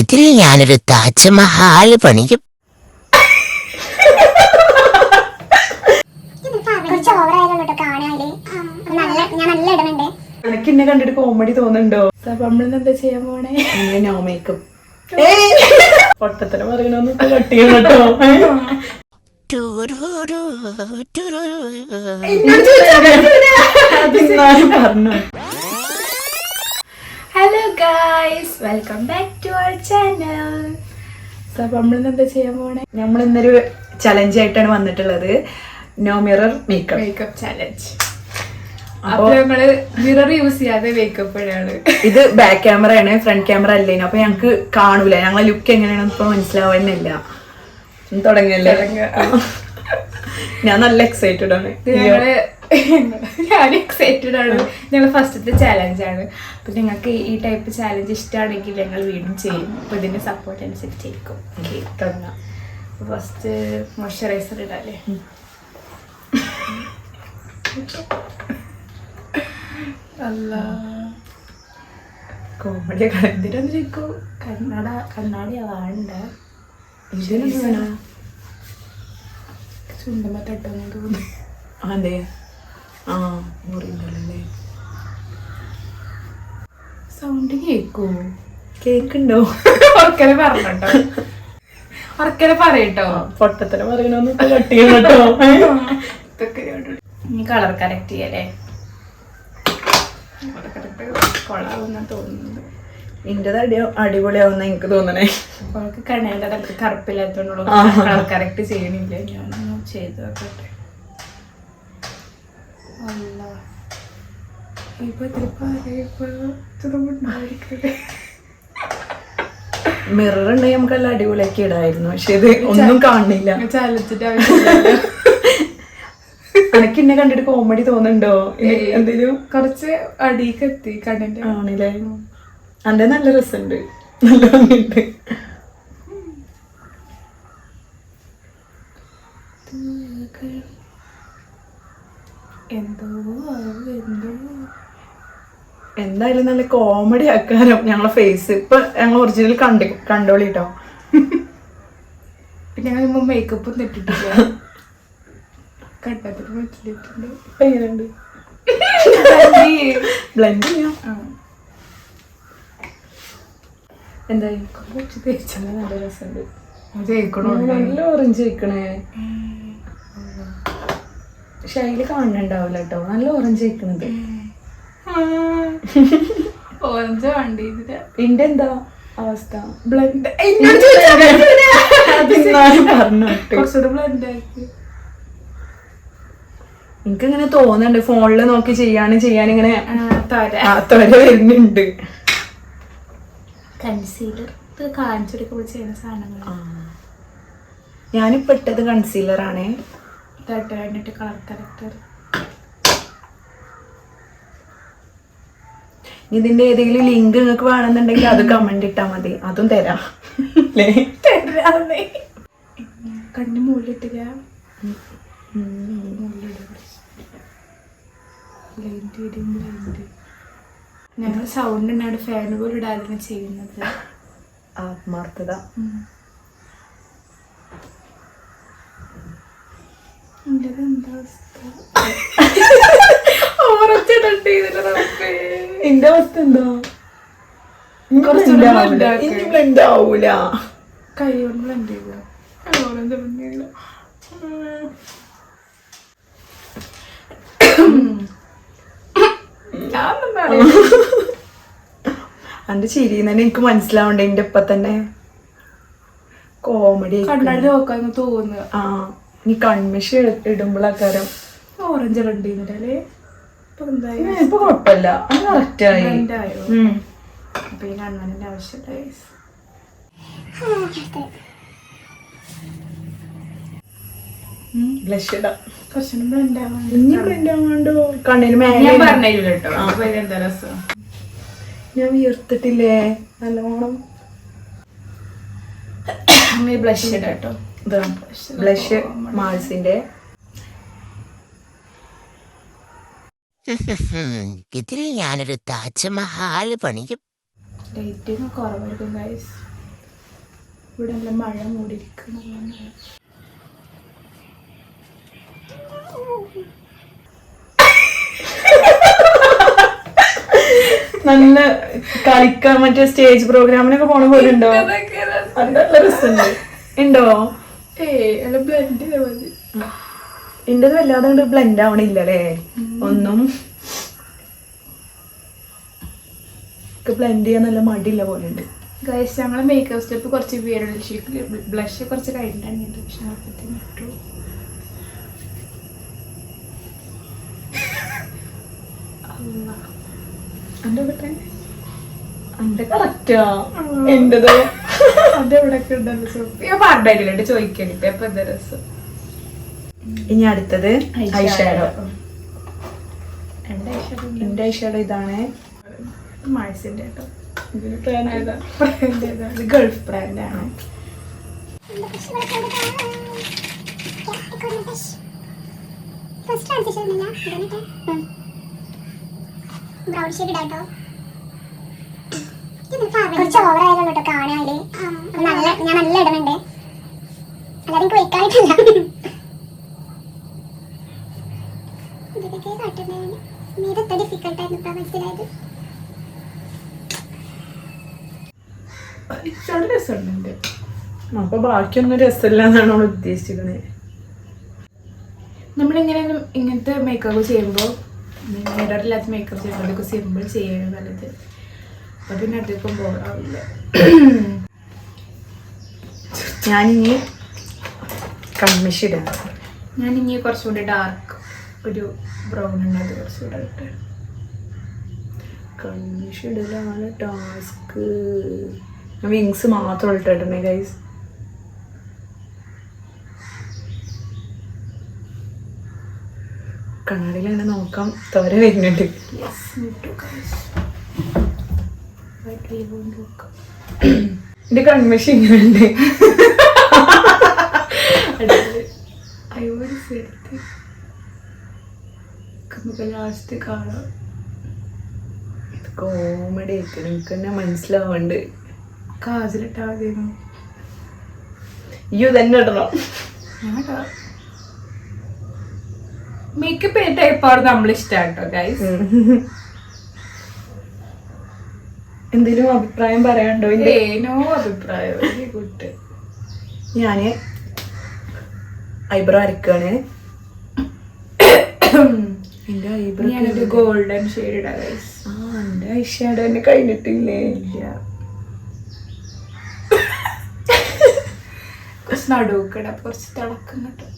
ഇതിൽ ഞാനൊരു താജ്മഹാൽ പണിയും. എനിക്ക് എന്നെ കണ്ടിട്ട് കോമഡി തോന്നുന്നുണ്ടോ? നമ്മളെന്താ ചെയ്യാൻ പോണേ? No makeup. പൊട്ടത്തരം പറയണോന്ന് കട്ട് ചെയ്യണം കേട്ടോ. പറഞ്ഞു. Hello guys, welcome back to our channel. നമ്മളെന്താ ചെയ്യാൻ പോണേ? നമ്മൾ ഇന്നൊരു ചലഞ്ച് ആയിട്ടാണ് വന്നിട്ടുള്ളത്. No mirror makeup challenge. അപ്പൊ ഞങ്ങള് മിറർ യൂസ് ചെയ്യാതെ മേക്കപ്പ് ഇടാണ്. ഇത് ബാക്ക് ക്യാമറ ആണ്, ഫ്രണ്ട് ക്യാമറ അല്ലേനു. അപ്പൊ ഞങ്ങക്ക് കാണൂല, ഞങ്ങളെ ലുക്ക് എങ്ങനെയാണെന്ന് ഇപ്പൊ മനസ്സിലാവുന്നില്ല. തുടങ്ങിയല്ലേ? ഞാൻ നല്ല എക്സൈറ്റഡ് ആണ്. ഞാൻ എക്സൈറ്റഡ് ആണ്. ഞങ്ങൾ ഫസ്റ്റത്തെ ചാലഞ്ചാണ്. അപ്പൊ നിങ്ങൾക്ക് ഈ ടൈപ്പ് ചാലഞ്ച് ഇഷ്ടമാണെങ്കിൽ ഞങ്ങൾ വീണ്ടും ചെയ്യും. അപ്പൊ ഇതിന്റെ സപ്പോർട്ട് അനുസരിച്ചായിരിക്കും തുടങ്ങാം. ഫസ്റ്റ് മോയ്സ്ചറൈസർ ഇടാല്ലേ? അല്ല, കോമഡി എന്തിനാ കണ്ണാടി ആവണ്ട. ചുണ്ടമ്മ തട്ടോന്ന് തോന്നി. അതെ, ആ മുറിയുണ്ടല്ലേ. സൗണ്ട് കേക്കോ? കേക്കുണ്ടോ? ഉറക്കനെ പറഞ്ഞോ, ഉറക്കനെ പറയട്ടോ. പൊട്ടത്തരം പറയണോന്ന് കട്ട് ചെയ്യണം കേട്ടോ. ഇനി കളർ കറക്റ്റ് ചെയ്യല്ലേ? കൊള്ളാവുന്ന തോന്നുന്നത്. ഇന്റത് അടിപൊളിയാവുന്ന എനിക്ക് തോന്നണേ. അവൾക്ക് കണ്ണേന്റെ കറുപ്പില്ലാത്തോണ്ടുള്ള കളർ കറക്റ്റ് ചെയ്യണില്ല. ഞാനൊന്നും ചെയ്ത് നോക്കട്ടെ. അല്ല, മിറർ ഉണ്ടെങ്കിൽ നമുക്ക് എല്ലാം അടിപൊളിയാക്കി ഇടായിരുന്നു. പക്ഷെ ഇത് ഒന്നും കാണില്ല. ചാലിച്ചിട്ട് ആവശ്യമില്ല. എനിക്ക് എന്നെ കണ്ടിട്ട് കോമഡി തോന്നുന്നുണ്ടോ? എന്തെങ്കിലും കുറച്ച് അടിയൊക്കെ എത്തി കണ്ണിന്റെ. ആണില്ലേ? അന്റെ നല്ല രസമുണ്ട്, നല്ല ഭംഗിയുണ്ട്. എന്തായാലും നല്ല കോമഡി ആക്കാനോ ഞങ്ങളെ ഫേസ്. ഇപ്പൊ ഞങ്ങൾ ഒറിജിനൽ കണ്ടോളിട്ടോ. പിന്നെ ഞങ്ങൾ മുമ്പ് മേക്കപ്പും തെറ്റിട്ടില്ല. കണ്ടതിന് മനസ്സിലിട്ടുണ്ട്. എങ്ങനെയുണ്ട്? ബ്ലെൻഡ് ചെയ്യാം. എന്തായാലും കുറച്ച് തേച്ചാൽ നല്ല രസമുണ്ട്. നല്ല ഓറഞ്ച് വെക്കണേ. പക്ഷെ അതില് കാണുന്നുണ്ടാവില്ല കേട്ടോ, നല്ല ഓറഞ്ച് വെക്കണത്. ഓറഞ്ച് വണ്ടി ഇന്റെ എന്താ അവസ്ഥ? ബ്ലെൻഡ് പറഞ്ഞോട്ടെ. കുറച്ചുകൂടെ ബ്ലെൻഡ് ആക്കി. എനിക്കിങ്ങനെ തോന്നുന്നുണ്ട്, ഫോണില് നോക്കി ചെയ്യാനിങ്ങനെ തൊര വരുന്നുണ്ട്. കൺസീലർ കാണിച്ചെടുക്കുമ്പോൾ ചെയ്യുന്ന സാധനങ്ങൾ. ഞാനിപ്പോ ഇട്ടത് കൺസീലർ ആണേ. എന്നിട്ട് കളർ കറക്റ്റർ. ഇതിന്റെ ഏതെങ്കിലും ലിങ്ക് നിങ്ങൾക്ക് വേണമെന്നുണ്ടെങ്കിൽ അത് കമന്റ് ഇട്ടാ മതി, അതും തരാം. കണ്ണിന് മുകളിലിട്ടില്ല. ഞങ്ങൾ സൗണ്ട് ഉണ്ടാണ് ഫാൻ പോലും ഇടാതെ ചെയ്യുന്നത്. ആത്മാർത്ഥത. എന്റെ അവസ്ഥ എന്താ? ബ്ലെൻഡ് ആവൂല. കൈ കൊണ്ട് ബ്ലെൻഡ് ചെയ്ത അന്റെ ചിരി തന്നെ എനിക്ക് മനസ്സിലാവണ്ടേ. എന്റെ ഇപ്പൊ തന്നെ കോമഡി കണ്ണാടി നോക്കാന്ന് തോന്നുന്നു. ആ, നീ കൺമിഷ ഇടുമ്പോഴാക്കാരം ഓറഞ്ച് റെഡ് ചെയ്യുന്നില്ലേ? ഇപ്പൊ കുഴപ്പമില്ല, കറക്റ്റായി. അപ്പൊ ഈ കണ്ണാടിന്റെ ആവശ്യമില്ല. ബ്ലഷ് ഇടാം. കുറച്ചും ബ്ലെൻഡ് ആവാൻ. ഇനി ബ്ലെൻഡ് ആവാണ്ടോ? കണ്ണിന് മേലെ ഞാൻ പറഞ്ഞില്ല കേട്ടോ. എന്താ രസം? ഞാൻ വീർത്തിട്ടില്ലേ നല്ലോണം? ബ്ലഷ് ഇടാം കേട്ടോ. ബ്ലഷ് മാൾസിന്റെ. ഇതിൽ ഞാനൊരു താജ്മഹാൽ പണിയും. ലൈറ്റിങ് കുറവായിരിക്കും ഗൈസ്. ഇവിടെ നല്ല മഴ മൂടിയിരിക്കണം. നല്ല കളിക്കാൻ മറ്റേ സ്റ്റേജ് പ്രോഗ്രാമിനൊക്കെ പോണ പോലെ ഉണ്ടോ? നല്ല രസമുണ്ട്. ഉണ്ടോ? ബ്ലെൻഡ് മതി. എന്റേത് വല്ലാതെ കൊണ്ട് ബ്ലെൻഡ് ആവണില്ലല്ലേ ഒന്നും. ബ്ലെൻഡ് ചെയ്യാൻ നല്ല മടിയില്ല പോലെ ഉണ്ട്. ഗൈസ് ഞങ്ങളെ മേക്കപ്പ് സ്റ്റെപ്പ് കുറച്ച് ബ്ലഷ് കുറച്ച് കഴിഞ്ഞിട്ടാണ്. പക്ഷെ ഇട്ടു. എന്റെ കറക്റ്റാ. എന്റേതോ അതെവിടൊക്കെ ഉണ്ടല്ലോ. ഞാൻ പറഞ്ഞില്ല ചോദിക്കണിട്ട്. അപ്പൊ എന്താ രസം. ഇനി അടുത്തത് ഐഷാഡോ. എന്റെ ഐഷാഡോ ഇതാണ്. മാഴ്സിന്റെ കേട്ടോ. ഗൾഫ് ബ്രാൻഡാണ്. കുറച്ച് ഓവറായാലും കേട്ടോ കാണാല്. ഞാൻ നല്ല ഇടുന്നുണ്ട്. അല്ലാതെ എനിക്ക് വയ്ക്കാനിട്ടില്ല. ഇതൊക്കെ കാട്ടുന്നേ ഇതൊക്കെ ഡിഫിക്കൽട്ടായിരുന്നു ഇപ്പൊ മനസ്സിലായത്. രസമുണ്ട്. അപ്പൊ ബാക്കിയൊന്നും രസമില്ല എന്നാണ് നമ്മൾ ഉദ്ദേശിക്കുന്നത്. നമ്മളിങ്ങനെ ഇങ്ങനത്തെ മേക്കപ്പ് ചെയ്യുമ്പോൾ മിററില്ലാത്ത മേക്കപ്പ് ചെയ്യുമ്പോൾ അതൊക്കെ സിമ്പിൾ ചെയ്യണം നല്ലത്. അപ്പൊ പിന്നെ അധികം ബോറാവില്ല. ഞാനിനി കൺമിഷി ഇടാം. ഞാനിനി കുറച്ചുകൂടി ഡാർക്ക് ഒരു ബ്രൗൺ ഉള്ളത് കുറച്ചുകൂടെ ഇട്ട്. കൺമിഷി ഇടലാണ് ടാസ്ക്. വിങ്സ് മാത്രം ഇട്ടിട്ടുണ്ടേ ഗൈസ്. കണ്ണാടിയിൽ തന്നെ നോക്കാം. തോര വരുന്നുണ്ട്. എന്റെ കൺമിഷി ഇങ്ങനെയുണ്ട്. ലാസ്റ്റ് കാണാം. കോമഡി ആയിട്ട് എനിക്ക് തന്നെ മനസ്സിലാവുന്നുണ്ട്. കാജിലിട്ടാ മതിയോ? അയ്യോ തന്നെ ഇടണം. മേക്കപ്പ് ടൈപ്പാണ് നമ്മൾ ഇഷ്ടാട്ടോ ഗൈസ്. എന്തെങ്കിലും അഭിപ്രായം പറയാനുണ്ടോ? നോ അഭിപ്രായം. Very good. ഞാന് ഐബ്രോ അരക്കാണ്. എന്റെ ഐബ്രോ ഗോൾഡൻ ഷെയ്ഡ് ഇടാ ഗൈസ്. എന്റെ ഐഷാഡോ തന്നെ കഴിഞ്ഞിട്ടില്ലേ? കുറച്ച് നടുവൊക്കെ കുറച്ച് തിളക്കം കിട്ടും.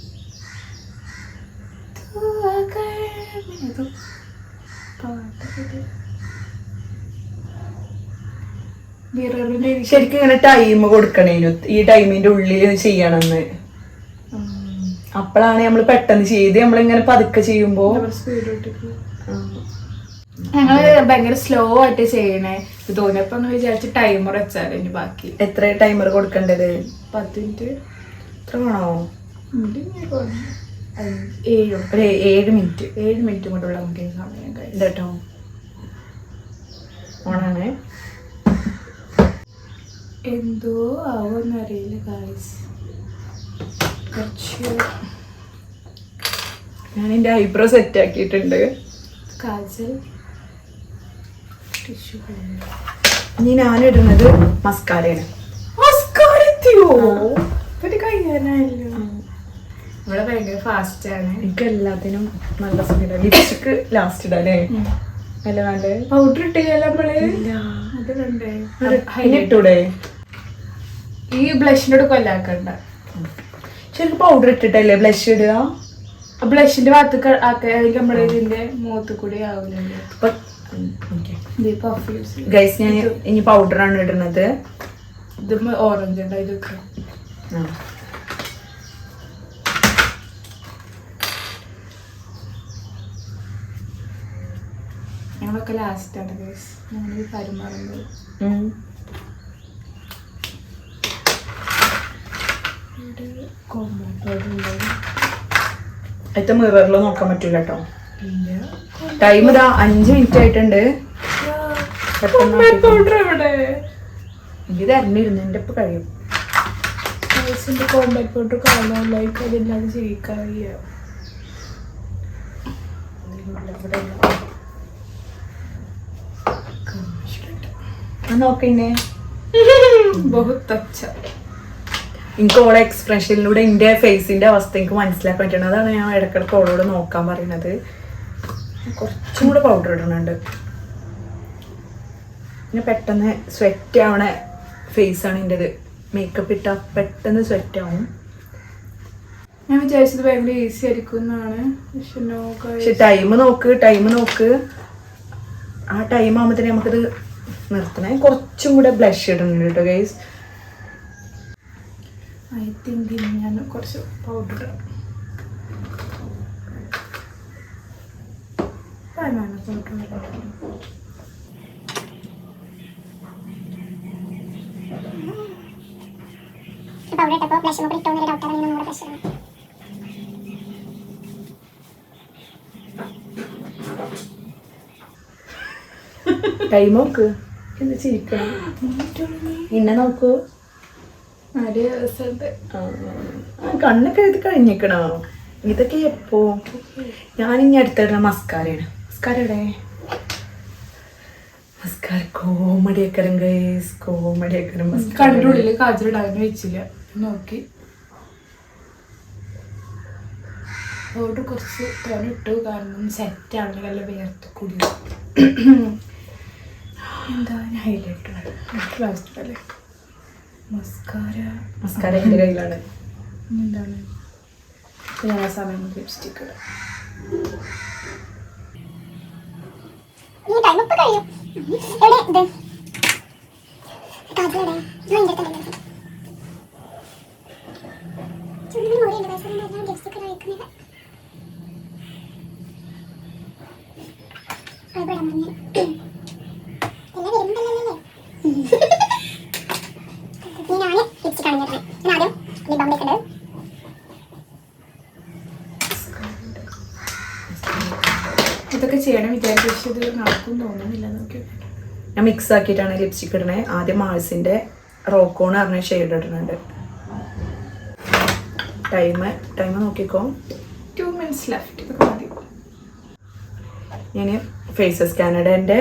മിററിന്റെ ശരിക്കും ഇങ്ങനെ ടൈം കൊടുക്കണേനു. ഈ ടൈമിന്റെ ഉള്ളിൽ ചെയ്യണമെന്ന്. അപ്പോഴാണ് നമ്മൾ പെട്ടെന്ന് ചെയ്ത് നമ്മളിങ്ങനെ പതുക്കെ ചെയ്യുമ്പോ ഞങ്ങള് ഭയങ്കര സ്ലോ ആയിട്ട് ചെയ്യണേ തോന്നിയപ്പോ വിചാരിച്ച് ടൈമർ വെച്ചാൽ ഇനി ബാക്കി. എത്ര ടൈമർ കൊടുക്കേണ്ടത്? 10 മിനിറ്റ്. എത്ര വേണോ? 7 മിനിറ്റ്. 7 മിനിറ്റ് കൊണ്ടുള്ള നമുക്ക് സമയം കഴിയും കേട്ടോ. ഓണാണ്. എന്തോ ആവോന്നറിയില്ല ഗൈസ്. ഞാൻ എന്റെ ഐബ്രോ സെറ്റ് ആക്കിയിട്ടുണ്ട്. കാജൽ ഇനി ഞാൻ ഇടുന്നത് മസ്കാരയാണ്. ഇവിടെ ഭയങ്കര ഫാസ്റ്റ് ആണ്. എനിക്ക് എല്ലാത്തിനും നല്ല സുഖം. ലിപ്സ്റ്റിക് ലാസ്റ്റ് ഇടല്ലേ? അല്ല വേണ്ടേ? പൗഡർ ഇട്ടില്ല നമ്മള്. അത് വേണ്ടേ? ഇട്ടൂടെ? ഈ ബ്ലഷിനോട് കൊല്ലാക്കണ്ട. ശരിക്കും പൗഡർ ഇട്ടിട്ടല്ലേ ബ്ലഷ് ഇടുക? ബ്ലഷിന്റെ ഭാഗത്ത് ആക്കി നമ്മള് ഇതിന്റെ മുഖത്ത് കൂടി ആവില്ലല്ലോ. ഗൈസ് ഞാൻ ഇനി പൗഡറാണ് ഇടുന്നത്. ഇത് ഓറഞ്ച് ഉണ്ടോ ഇതൊക്കെ? ഞങ്ങളൊക്കെ ലാസ്റ്റ് ആണ് ഗൈസ്. ഞങ്ങൾ പരുമാറുന്നത് അടുത്ത മിററിൽ നോക്കാൻ പറ്റൂല കേട്ടോ. ടൈം ഇതാ 5 മിനിറ്റ് ആയിട്ടുണ്ട്. ഇത് അറിഞ്ഞിരുന്നു. എന്റെ ഇപ്പൊ കഴിയും. കോമ്പാക്ട് പൗഡർ കാണാൻ ലൈക്ക് അതില്ലാതെ ചെയ്യിക്കാൻ വയ്യ. നോക്കന്നെ ബഹുത്ത് അച്ഛ. എനിക്ക് ഓളെ എക്സ്പ്രഷനിലൂടെ എന്റെ ഫേസിന്റെ അവസ്ഥ എനിക്ക് മനസ്സിലാക്കാൻ പറ്റണം. അതാണ് ഞാൻ ഇടക്കിടക്ക് ഓളോട് നോക്കാൻ പറയുന്നത്. കുറച്ചും കൂടെ പൗഡർ ഇടുന്നുണ്ട്. പിന്നെ പെട്ടെന്ന് സ്വെറ്റ് ആവണ ഫേസാണ് എൻ്റെത്. മേക്കപ്പ് ഇട്ടാൽ പെട്ടെന്ന് സ്വെറ്റ് ആവും. ഞാൻ വിചാരിച്ചത് ഭയങ്കര ഈസി ആയിരിക്കും എന്നാണ്. പക്ഷെ ടൈം നോക്ക്. ആ ടൈം ആകുമ്പോഴത്തേന് നമുക്കിത് നിർത്തണേ. കുറച്ചും കൂടെ ബ്ലഷ് ഇടുന്നുണ്ട് കേട്ടോ ഗൈസ്. ഐ തിങ്ക് ഞാൻ കുറച്ച് പൗഡർ ഇടാം. പൗഡർ ഇട്ടപ്പോൾ ബ്ലഷ് കൂടി ഇട്ടോന്നൊരു ഡൗട്ടാണ്. ഞാൻ നമ്മുടെ ബ്ലഷ് ഇടണം. ടൈം നോക്ക്. എന്ത് ചിരിക്കണം. പിന്നെ നോക്കൂ. കണ്ണൊക്കെ എഴുതി കഴിഞ്ഞിക്കണോ? ഇതൊക്കെ എപ്പോ? ഞാനിനി അടുത്തിടുന്ന മസ്കാരയാണ്. മസ്കാരയുടെ മസ്കാര കോമഡിയൊക്കെ ഗൈസ്. കോമഡിയൊക്കെ കണ്ണിൻ്റെ ഉള്ളിൽ കാജലിടാൻ വെച്ചില്ല. നോക്കി പൗഡർ കുറച്ച് തോന്നിട്ടു. കാരണം സെറ്റാണ് നല്ല വേർത്ത് കൂടി. എന്താ ഹൈലൈറ്റർ ലാസ്റ്റ് അല്ലേ? മസ്കാര എൻ്റെ കയ്യിലാണ്. എന്താണ് ഞാൻ ആ സമയം ലിപ്സ്റ്റിക്ക് ഇടാം. ടൈം ഇപ്പൊ കഴിയും. എവിടെ ഇത് കാജലടെ ഞാൻ എൻ്റെ അടുത്ത് ചുണ്ടിന് മുറിയുണ്ട്. വയസ്സാണ് ലിപ്സ്റ്റിക്ക് കഴിക്കുന്നത്. അവിടെ എല്ലാം വരുന്നുണ്ടല്ലേ? ഞാൻ ലിപ്സ്റ്റിക് ആണ് ഞാൻ ആദ്യം ലിപ് ബാം വെക്കുന്നത്. ഇതൊക്കെ ചെയ്യണം വിചാരിച്ചത് നടക്കും തോന്നുന്നില്ല. നോക്കി ഞാൻ മിക്സ് ആക്കിയിട്ടാണ് ലിപ്സ്റ്റിക് ഇടണേ. ആദ്യം മാൾസിന്റെ റോക്കോൺ പറഞ്ഞ ഷെയ്ഡ് ഇടുന്നുണ്ട്. ടൈം നോക്കിക്കോ. 2 minutes ലെഫ്റ്റ്. ഇതൊക്കെ മതി. ഞാൻ ഫേസസ് കാനഡന്റെ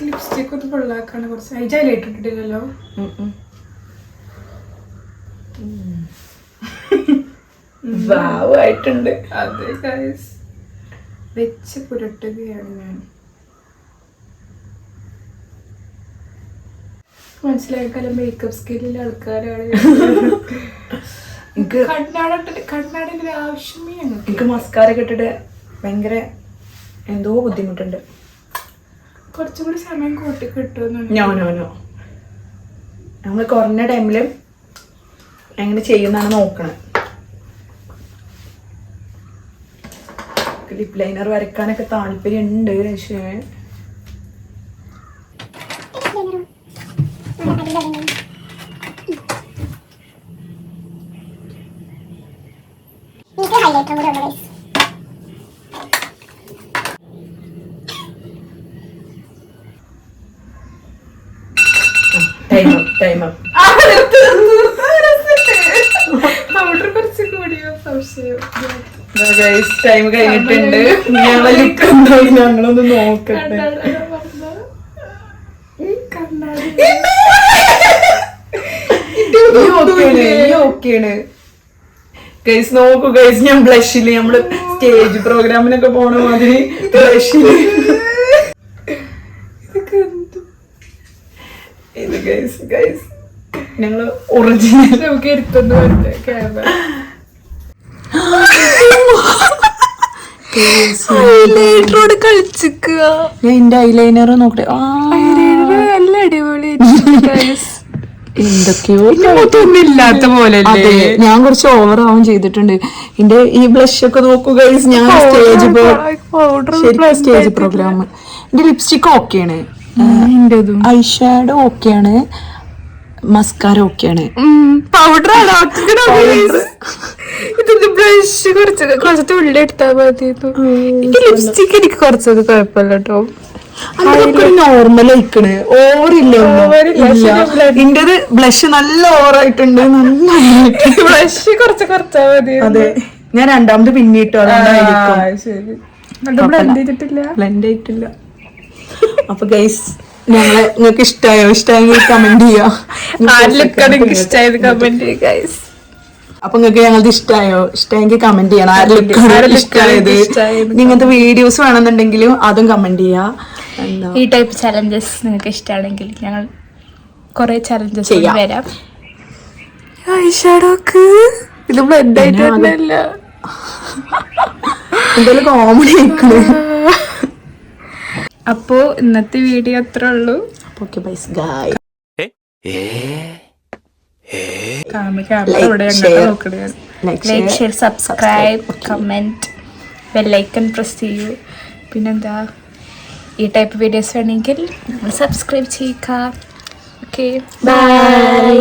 ലിപ്സ്റ്റിക് ഒന്ന് പൊള്ളാക്കാണ്. കുറച്ച് ഹൈലൈറ്റ് ഇട്ടിട്ടില്ലല്ലോ. വാവായിട്ടുണ്ട്. അതെ ഗൈസ്, വെച്ച് പുരട്ടുകയാണ് ഞാൻ. മനസ്സിലാക്കാല മേക്കപ്പ് സ്കില്ലിലെ ആൾക്കാരാണ്. കണ്ണാടിന്റെ ആവശ്യമേ ഞങ്ങൾക്ക്. എനിക്ക് മസ്കാര ഇട്ടിട്ട് ഭയങ്കര എന്തോ ബുദ്ധിമുട്ടുണ്ട്. കുറച്ചും കൂടി സമയം കൂട്ടി കിട്ടുമെന്നുണ്ട്. നോ നമ്മൾ കുറഞ്ഞ ടൈമിൽ എങ്ങനെ ചെയ്യുന്നതാണ് നോക്കണത്. ലിപ് ലൈനർ വരയ്ക്കാനൊക്കെ താല്പര്യം ഉണ്ട്. പക്ഷേ ഹൈലൈറ്റർ കൂടെ ഉള്ളത്. പൗഡർ കുറച്ച് കൂടിയോ സംശയം. ടൈം കഴിഞ്ഞിട്ടുണ്ട്. ഞങ്ങളൊന്ന് നോക്കട്ടെ. ഓക്കെയാണ് ഗൈസ്. നോക്കൂ ഗൈസ്, ഞാൻ ബ്ലഷില് നമ്മള് സ്റ്റേജ് പ്രോഗ്രാമിനൊക്കെ പോണ മാതിരി ബ്ലഷില് ഇത് ഗൈസ് ഞങ്ങള് ഒറിജിനൽ നമുക്ക് എടുത്തൊന്ന് വരുന്നത് ക്യാമറ. കളിച്ചിക്കുക. ഞാൻ എന്റെ ഐലൈനർ നോക്കട്ടെ. നല്ല അടിപൊളി. എന്തൊക്കെയോ ഇല്ലാത്ത പോലെ. ഞാൻ കുറച്ച് ഓവറാവും ചെയ്തിട്ടുണ്ട്. എന്റെ ഈ ബ്ലഷ് ഒക്കെ നോക്കുക ഗൈസ്. ഞാൻ സ്റ്റേജ് പ്രോഗ്രാം. എന്റെ ലിപ്സ്റ്റിക് ഓക്കെയാണ്, ഐഷാഡോ ഓക്കെയാണ്, മസ്കാര ഓക്കെയാണ്. പൗഡർ ഇതിന്റെ ബ്രഷ് കുറച്ച് തുള്ളി എടുത്താൽ മതി. ലിപ്സ്റ്റിക് എനിക്ക് കുറച്ചത് കുഴപ്പമില്ല കേട്ടോ. നോർമൽ ആയിക്കണ് ഓവറില്ല ഇന്റത് ബ്ലഷ് നല്ല ഓവറായിട്ടുണ്ട് നല്ല ബ്ലഷ് കുറച്ച് കുറച്ചാ മതി. അതെ ഞാൻ രണ്ടാമത് പിന്നിട്ടു അതുകൊണ്ടായിരിക്കും. ശരി, ബ്ലെൻഡ് ചെയ്തിട്ടില്ല. ബ്ലെൻഡ് ആയിട്ടില്ല. അപ്പൊ ഗൈസ് നിങ്ങൾക്ക് ഇഷ്ടമായെങ്കിൽ കമന്റ് ചെയ്യാ. ഇഷ്ടമായത് കമന്റ് ചെയ്യുക ഗൈസ്. അപ്പൊ നിങ്ങൾക്ക് ഞങ്ങൾക്ക് ഇഷ്ടമായെങ്കിൽ കമന്റ് ചെയ്യണം. ആരുടെ ഇഷ്ടമായത് ഇങ്ങനത്തെ വീഡിയോസ് വേണമെന്നുണ്ടെങ്കിലും അതും കമന്റ് ചെയ്യാ. ഈ ടൈപ്പ് ചലഞ്ചസ് നിങ്ങൾക്ക് ഇഷ്ടമാണെങ്കിൽ ഞങ്ങൾ കുറെ ചലഞ്ചസ് വരാം. ഇത് ബ്ലെൻഡ് ആയിട്ടല്ല എന്തായാലും കോമഡി ആയിക്കണ്. അപ്പോ ഇന്നത്തെ വീഡിയോ അത്ര ഉള്ളൂ. Okay bye guys. Like share subscribe comment bell icon press ചെയ്യൂ. പിന്നെന്താ ഈ ടൈപ്പ് വീഡിയോസ് വേണമെങ്കിൽ സബ്സ്ക്രൈബ് ചെയ്യുക. Okay bye.